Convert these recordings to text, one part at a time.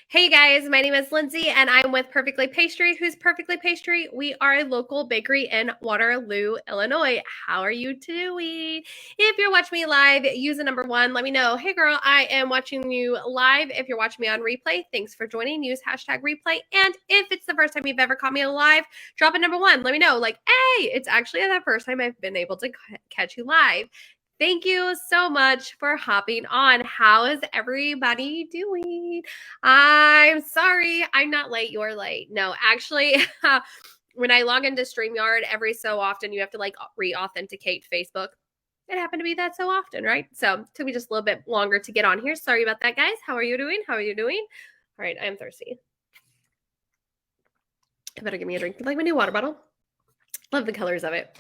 Hey guys, my name is Lindsay and I'm with Perfectly Pastry. Who's Perfectly Pastry? We are a local bakery in Waterloo, Illinois. How are you doing? If you're watching me live, use the number 1. Let me know. Hey girl, I am watching you live. If you're watching me on replay, thanks for joining. Use hashtag replay. And if it's the first time you've ever caught me live, drop a number 1. Let me know. Like, hey, it's actually the first time I've been able to catch you live. Thank you so much for hopping on. How is everybody doing? I'm sorry, I'm not late. You're late. No, actually, when I log into StreamYard, every so often you have to like re-authenticate Facebook. It happened to be that so often, right? So it took me just a little bit longer to get on here. Sorry about that, guys. How are you doing? How are you doing? All right, I'm thirsty. I better give me a drink. Like my new water bottle. Love the colors of it.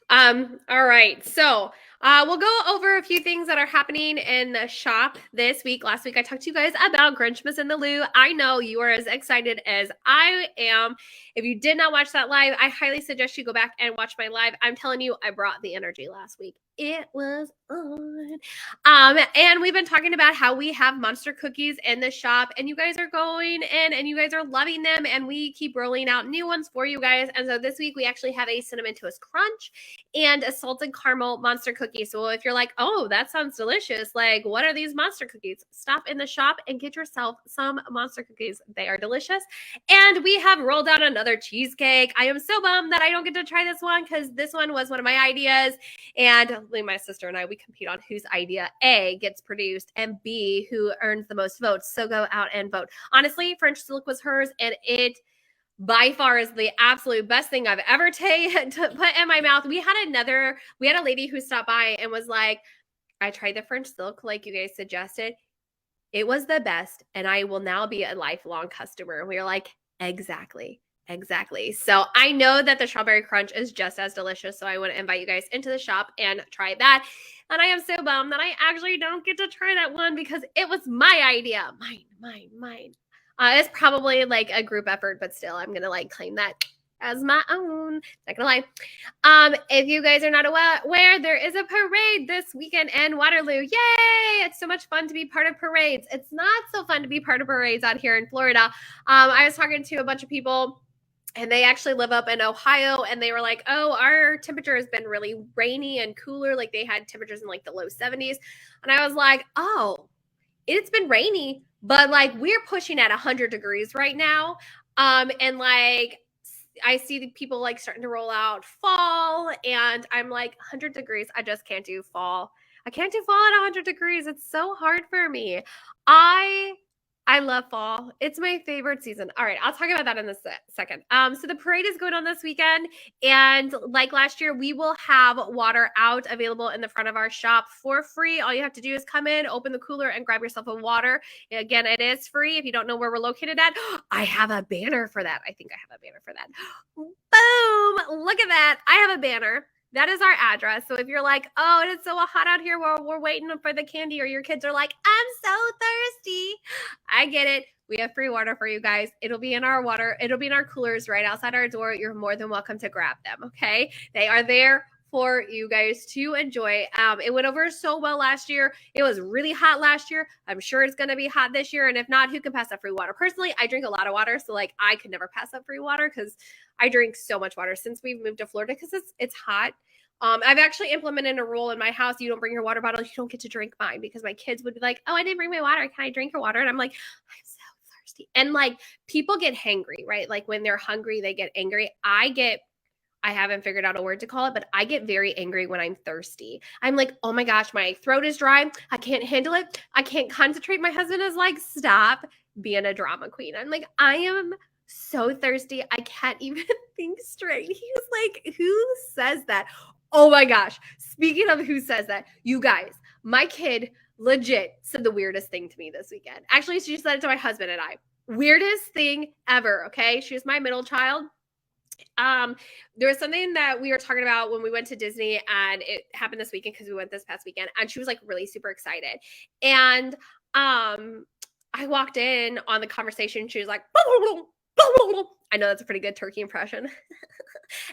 All right, so we'll go over a few things that are happening in the shop this week. Last week, I talked to you guys about Grinchmas in the Lou. I know you are as excited as I am. If you did not watch that live, I highly suggest you go back and watch my live. I'm telling you, I brought the energy last week. It was on. And we've been talking about how we have monster cookies in the shop, and you guys are going in and you guys are loving them, and we keep rolling out new ones for you guys. And so this week we actually have a cinnamon toast crunch and a salted caramel monster cookie. So if you're like, oh, that sounds delicious, like what are these monster cookies? Stop in the shop and get yourself some monster cookies. They are delicious. And we have rolled out another cheesecake. I am so bummed that I don't get to try this one because this one was one of my ideas. And my sister and I, we compete on whose idea A gets produced and B who earns the most votes. So go out and vote. Honestly, French Silk was hers, and it by far is the absolute best thing I've ever to put in my mouth. We had a lady who stopped by and was like, I tried the French Silk like you guys suggested. It was the best, and I will now be a lifelong customer. And we were like, exactly. So I know that the strawberry crunch is just as delicious. So I want to invite you guys into the shop and try that. And I am so bummed that I actually don't get to try that one because it was my idea. Mine. It's probably like a group effort, but still, I'm gonna like claim that as my own. Not gonna lie. If you guys are not aware, there is a parade this weekend in Waterloo. Yay! It's so much fun to be part of parades. It's not so fun to be part of parades out here in Florida. I was talking to a bunch of people, and they actually live up in Ohio, and they were like, oh, our temperature has been really rainy and cooler. Like they had temperatures in like the low 70s. And I was like, oh, it's been rainy, but like we're pushing at 100 degrees right now. And like I see the people like starting to roll out fall, and I'm like 100 degrees. I just can't do fall. I can't do fall at 100 degrees. It's so hard for me. I love fall. It's my favorite season. All right, I'll talk about that in a second. So the parade is going on this weekend, and like last year, we will have water out available in the front of our shop for free. All you have to do is come in, open the cooler, and grab yourself a water. Again, it is free. If you don't know where we're located at, I have a banner for that. I think I have a banner for that. Boom! Look at that. I have a banner. That is our address. So if you're like, oh, it's so hot out here, we're waiting for the candy, or your kids are like, I'm so thirsty, I get it. We have free water for you guys. It'll be in our coolers right outside our door. You're more than welcome to grab them, okay? They are there for you guys to enjoy. It went over so well last year. It was really hot last year. I'm sure it's going to be hot this year. And if not, who can pass up free water? Personally, I drink a lot of water. So like I could never pass up free water because I drink so much water since we've moved to Florida because it's hot. I've actually implemented a rule in my house. You don't bring your water bottle. You don't get to drink mine because my kids would be like, oh, I didn't bring my water. Can I drink your water? And I'm like, I'm so thirsty. And like people get hangry, right? Like when they're hungry, they get angry. I haven't figured out a word to call it, but I get very angry when I'm thirsty. I'm like, oh my gosh, my throat is dry. I can't handle it. I can't concentrate. My husband is like, stop being a drama queen. I'm like, I am so thirsty. I can't even think straight. He's like, who says that? Oh my gosh. Speaking of who says that, you guys, my kid legit said the weirdest thing to me this weekend. Actually, she said it to my husband and I. Weirdest thing ever, okay? She was my middle child. There was something that we were talking about when we went to Disney, and it happened this weekend because we went this past weekend, and she was like really super excited. And I walked in on the conversation. She was like, I know that's a pretty good turkey impression.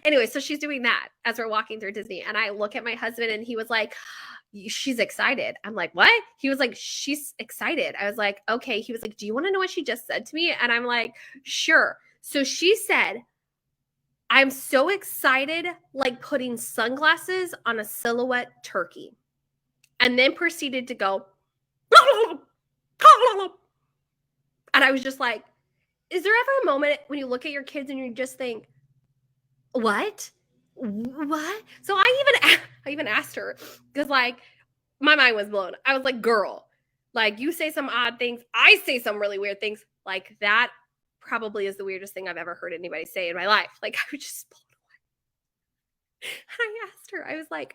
Anyway, so she's doing that as we're walking through Disney, and I look at my husband, and he was like, she's excited. I'm like, what? He was like, she's excited. I was like, okay. He was like, do you want to know what she just said to me? And I'm like, sure. So she said, I'm so excited, like putting sunglasses on a silhouette turkey. And then proceeded to go, and I was just like, is there ever a moment when you look at your kids and you just think, what? So I even asked her, because like my mind was blown. I was like, girl, like you say some odd things, I say some really weird things. Like that probably is the weirdest thing I've ever heard anybody say in my life. Like I was just blown away. And I asked her, I was like,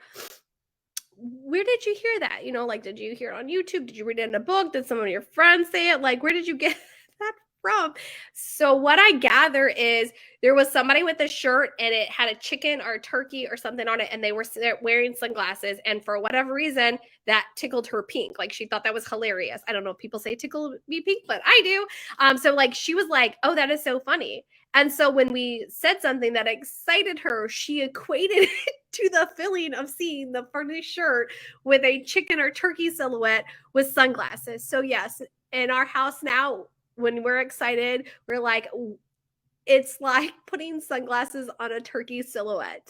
where did you hear that? You know, like, did you hear it on YouTube? Did you read it in a book? Did some of your friends say it? Like, where did you get that from? So what I gather is there was somebody with a shirt and it had a chicken or a turkey or something on it, and they were wearing sunglasses, and for whatever reason that tickled her pink. Like she thought that was hilarious. I don't know if people say tickle me pink, but I do. So like she was like, oh, that is so funny. And so when we said something that excited her, she equated it to the feeling of seeing the funny shirt with a chicken or turkey silhouette with sunglasses. So yes, in our house now, when we're excited, we're like, it's like putting sunglasses on a turkey silhouette.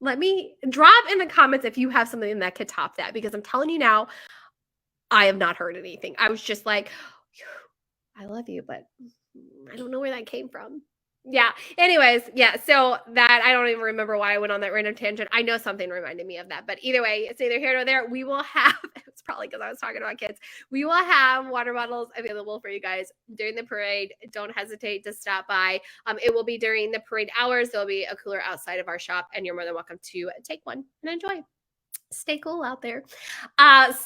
Let me drop in the comments if you have something that could top that, because I'm telling you now, I have not heard anything. I was just like, I love you, but I don't know where that came from. Yeah. Anyways, yeah. So that, I don't even remember why I went on that random tangent. I know something reminded me of that, but either way, it's neither here nor there. We will have, it's probably because I was talking about kids. We will have water bottles available for you guys during the parade. Don't hesitate to stop by. It will be during the parade hours. There'll be a cooler outside of our shop, and you're more than welcome to take one and enjoy. Stay cool out there.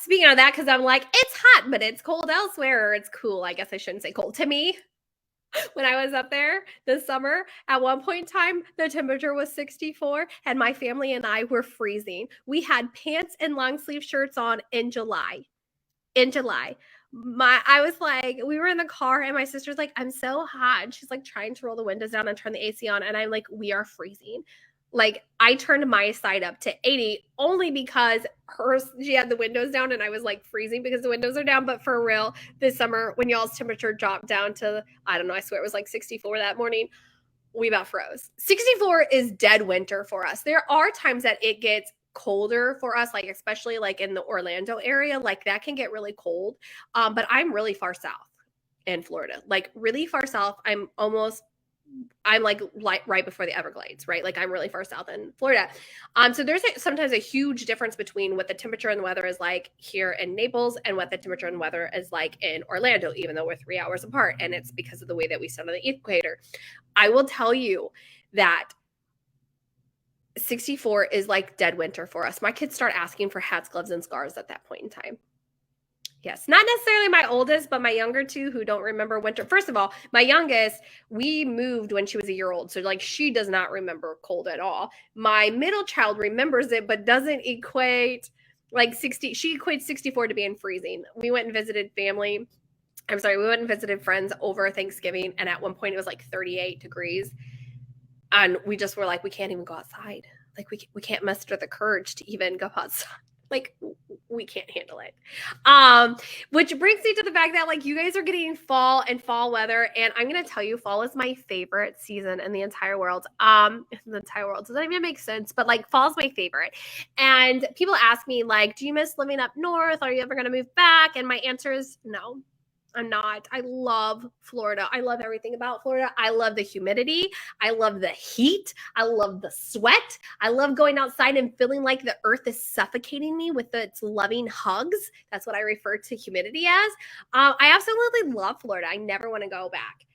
Speaking of that, because I'm like, it's hot, but it's cold elsewhere, or it's cool. I guess I shouldn't say cold. To me, when I was up there this summer, at one point in time, the temperature was 64 and my family and I were freezing. We had pants and long sleeve shirts on in July. I was like, we were in the car and my sister's like, I'm so hot. And she's like trying to roll the windows down and turn the AC on. And I'm like, we are freezing. Like I turned my side up to 80 only because she had the windows down and I was like freezing because the windows are down. But for real, this summer when y'all's temperature dropped down to, I don't know, I swear it was like 64 that morning, we about froze. 64 is dead winter for us. There are times that it gets colder for us, like especially like in the Orlando area, like that can get really cold. But I'm really far south in Florida, like really far south. I'm like right before the Everglades, right? Like I'm really far south in Florida. So there's sometimes a huge difference between what the temperature and the weather is like here in Naples and what the temperature and weather is like in Orlando, even though we're 3 hours apart. And it's because of the way that we sit on the equator. I will tell you that 64 is like dead winter for us. My kids start asking for hats, gloves, and scarves at that point in time. Yes, not necessarily my oldest, but my younger two who don't remember winter. First of all, my youngest, we moved when she was a year old. So like she does not remember cold at all. My middle child remembers it, but doesn't equate like 60. She equates 64 to being freezing. We went and visited family. We went and visited friends over Thanksgiving. And at one point it was like 38 degrees. And we just were like, we can't even go outside. Like we can't muster the courage to even go outside. Like we can't handle it. Which brings me to the fact that like you guys are getting fall and fall weather. And I'm going to tell you, fall is my favorite season in the entire world. The entire world doesn't even make sense, but like fall is my favorite. And people ask me like, do you miss living up north? Are you ever going to move back? And my answer is no. I'm not. I love Florida. I love everything about Florida. I love the humidity. I love the heat. I love the sweat. I love going outside and feeling like the earth is suffocating me with its loving hugs. That's what I refer to humidity as. I absolutely love Florida. I never want to go back.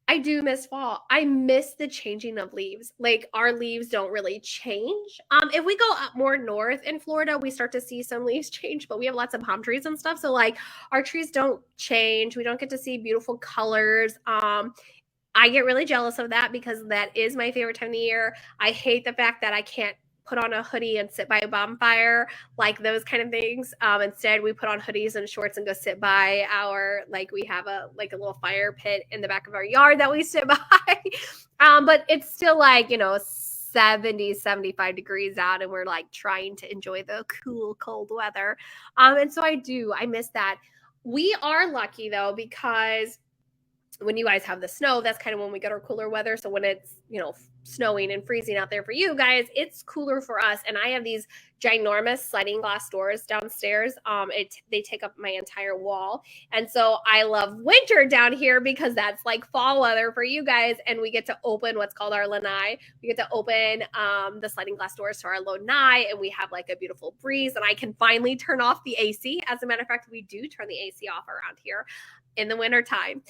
I do miss fall. I miss the changing of leaves. Like our leaves don't really change. If we go up more north in Florida, we start to see some leaves change, but we have lots of palm trees and stuff. So like our trees don't change. We don't get to see beautiful colors. I get really jealous of that because that is my favorite time of the year. I hate the fact that I can't put on a hoodie and sit by a bonfire, like those kind of things. Instead, we put on hoodies and shorts and go sit by we have a little fire pit in the back of our yard that we sit by. But it's still like, 70, 75 degrees out and we're like trying to enjoy the cool, cold weather. And so I miss that. We are lucky though, because when you guys have the snow, that's kind of when we get our cooler weather. So when it's, snowing and freezing out there for you guys, it's cooler for us. And I have these ginormous sliding glass doors downstairs. They take up my entire wall. And so I love winter down here because that's like fall weather for you guys. And we get to open what's called our lanai. We get to open the sliding glass doors to our lanai, and we have like a beautiful breeze, and I can finally turn off the AC. As a matter of fact, we do turn the AC off around here in the winter time.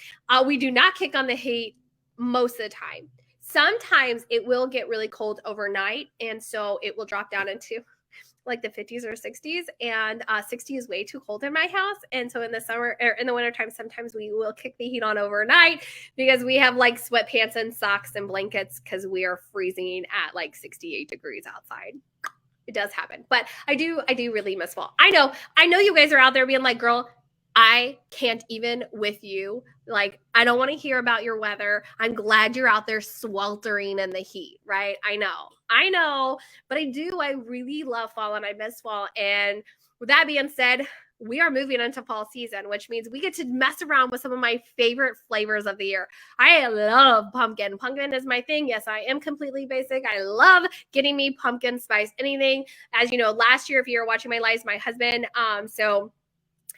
We do not kick on the heat most of the time. Sometimes it will get really cold overnight, and so it will drop down into like the 50s or 60s, and 60 is way too cold in my house. And so in the summer or in the wintertime, sometimes we will kick the heat on overnight because we have like sweatpants and socks and blankets because we are freezing at like 68 degrees outside. It does happen, but I do really miss fall. I know you guys are out there being like, girl, I can't even with you. Like, I don't want to hear about your weather. I'm glad you're out there sweltering in the heat, right? I know, but I really love fall and I miss fall. And with that being said, we are moving into fall season, which means we get to mess around with some of my favorite flavors of the year. I love pumpkin. Pumpkin is my thing. Yes, I am completely basic. I love getting me pumpkin spice anything. As you know, last year, if you were watching my lives, my husband,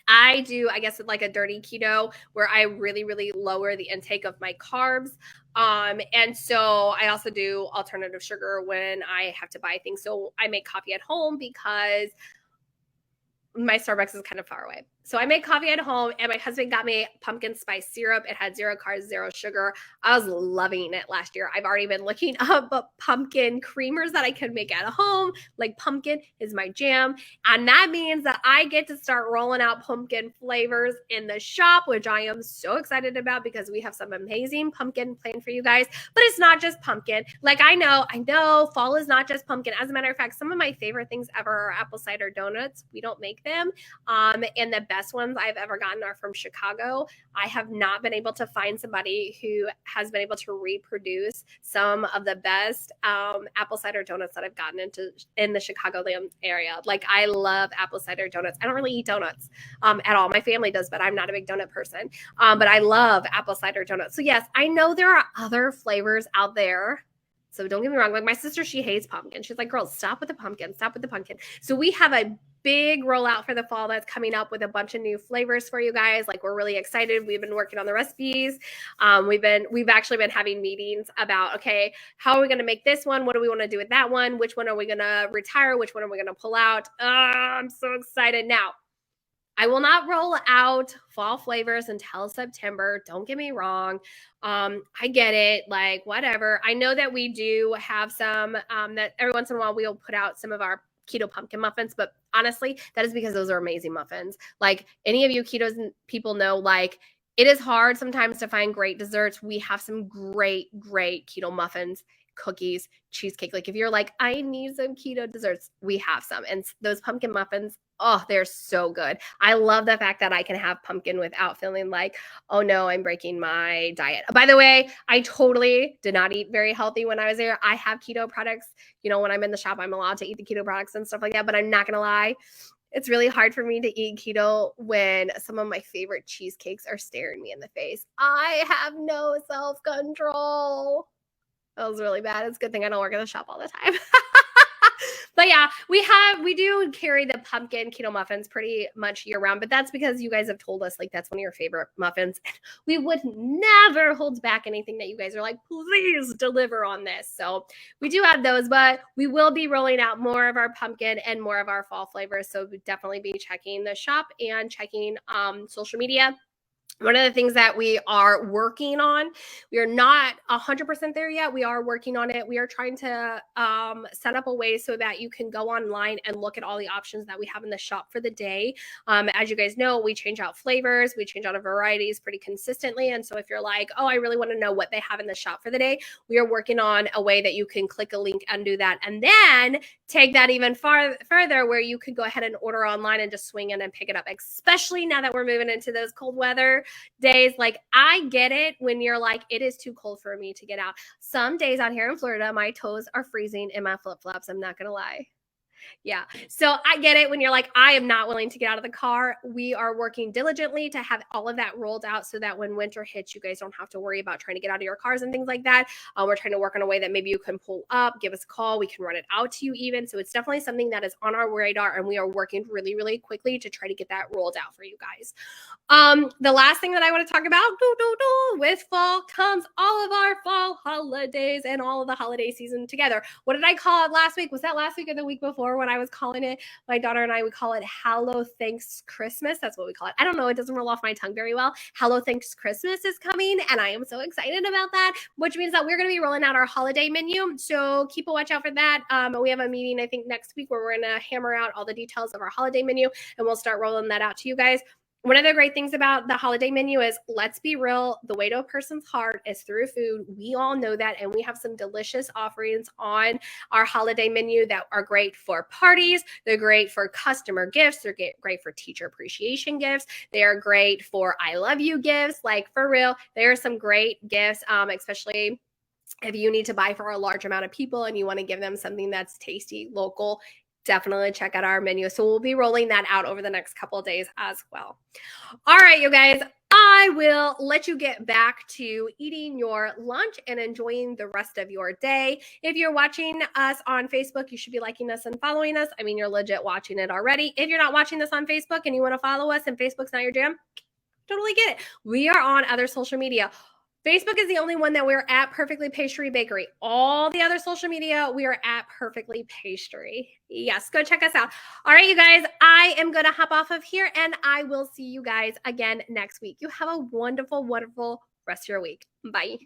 I do, I guess, like a dirty keto where I really, really lower the intake of my carbs. And so I also do alternative sugar when I have to buy things. So I make coffee at home because my Starbucks is kind of far away. So I make coffee at home, and my husband got me pumpkin spice syrup. It had 0 carbs, 0 sugar. I was loving it last year. I've already been looking up pumpkin creamers that I could make at home. Like, pumpkin is my jam. And that means that I get to start rolling out pumpkin flavors in the shop, which I am so excited about because we have some amazing pumpkin planned for you guys. But it's not just pumpkin. Like, I know fall is not just pumpkin. As a matter of fact, some of my favorite things ever are apple cider donuts. We don't make them. And the best ones I've ever gotten are from Chicago. I have not been able to find somebody who has been able to reproduce some of the best apple cider donuts that I've gotten in the Chicagoland area. Like, I love apple cider donuts. I don't really eat donuts at all. My family does, but I'm not a big donut person. But I love apple cider donuts. So yes, I know there are other flavors out there. So don't get me wrong. Like, my sister, she hates pumpkin. She's like, girl, stop with the pumpkin. Stop with the pumpkin. So we have a big rollout for the fall that's coming up with a bunch of new flavors for you guys. Like, we're really excited. We've been working on the recipes. We've actually been having meetings about, okay, how are we going to make this one? What do we want to do with that one? Which one are we going to retire? Which one are we going to pull out? I'm so excited. Now, I will not roll out fall flavors until September. Don't get me wrong. I get it. Like, whatever. I know that we do have some that every once in a while we'll put out some of our keto pumpkin muffins, but honestly, that is because those are amazing muffins. Like, any of you keto people know, like, it is hard sometimes to find great desserts. We have some great keto muffins, cookies, cheesecake. Like, if you're like, I need some keto desserts, we have some. And those pumpkin muffins, oh, they're so good. I love the fact that I can have pumpkin without feeling like, oh no, I'm breaking my diet. By the way, I totally did not eat very healthy when I was there. I have keto products. When I'm in the shop, I'm allowed to eat the keto products and stuff like that, but I'm not going to lie. It's really hard for me to eat keto when some of my favorite cheesecakes are staring me in the face. I have no self-control. That was really bad. It's a good thing I don't work in the shop all the time. But yeah, we do carry the pumpkin keto muffins pretty much year round, but that's because you guys have told us like that's one of your favorite muffins. We would never hold back anything that you guys are like, please deliver on this. So we do have those, but we will be rolling out more of our pumpkin and more of our fall flavors. So definitely be checking the shop and checking social media. One of the things that we are working on, we are not 100% there yet. We are working on it. We are trying to set up a way so that you can go online and look at all the options that we have in the shop for the day. As you guys know, we change out flavors. We change out varieties pretty consistently. And so if you're like, oh, I really want to know what they have in the shop for the day, we are working on a way that you can click a link and do that. And then take that even further where you could go ahead and order online and just swing in and pick it up, especially now that we're moving into those cold weather. days. Like, I get it when you're like, it is too cold for me to get out. Some days out here in Florida, my toes are freezing in my flip-flops. I'm not going to lie. Yeah. So I get it when you're like, I am not willing to get out of the car. We are working diligently to have all of that rolled out so that when winter hits, you guys don't have to worry about trying to get out of your cars and things like that. We're trying to work on a way that maybe you can pull up, give us a call. We can run it out to you even. So it's definitely something that is on our radar, and we are working really, really quickly to try to get that rolled out for you guys. The last thing that I want to talk about, with fall comes all of our fall holidays and all of the holiday season together. What did I call it last week? Was that last week or the week before when I was calling it? My daughter and I would call it Hallow Thanks Christmas. That's what we call it. I don't know. It doesn't roll off my tongue very well. Hallow Thanks Christmas is coming, and I am so excited about that, which means that we're going to be rolling out our holiday menu. So keep a watch out for that. We have a meeting, I think, next week where we're going to hammer out all the details of our holiday menu, and we'll start rolling that out to you guys. One of the great things about the holiday menu is, let's be real, the way to a person's heart is through food. We all know that, and we have some delicious offerings on our holiday menu that are great for parties. They're great for customer gifts. They're great for teacher appreciation gifts. They are great for I love you gifts. Like, for real, there are some great gifts, especially if you need to buy for a large amount of people and you want to give them something that's tasty, local. Definitely check out our menu. So we'll be rolling that out over the next couple of days as well. All right, you guys, I will let you get back to eating your lunch and enjoying the rest of your day. If you're watching us on Facebook, you should be liking us and following us. I mean, you're legit watching it already. If you're not watching this on Facebook and you want to follow us and Facebook's not your jam, totally get it. We are on other social media. Facebook is the only one that we're at Perfectly Pastry Bakery. All the other social media, we are at Perfectly Pastry. Yes, go check us out. All right, you guys, I am going to hop off of here, and I will see you guys again next week. You have a wonderful, wonderful rest of your week. Bye.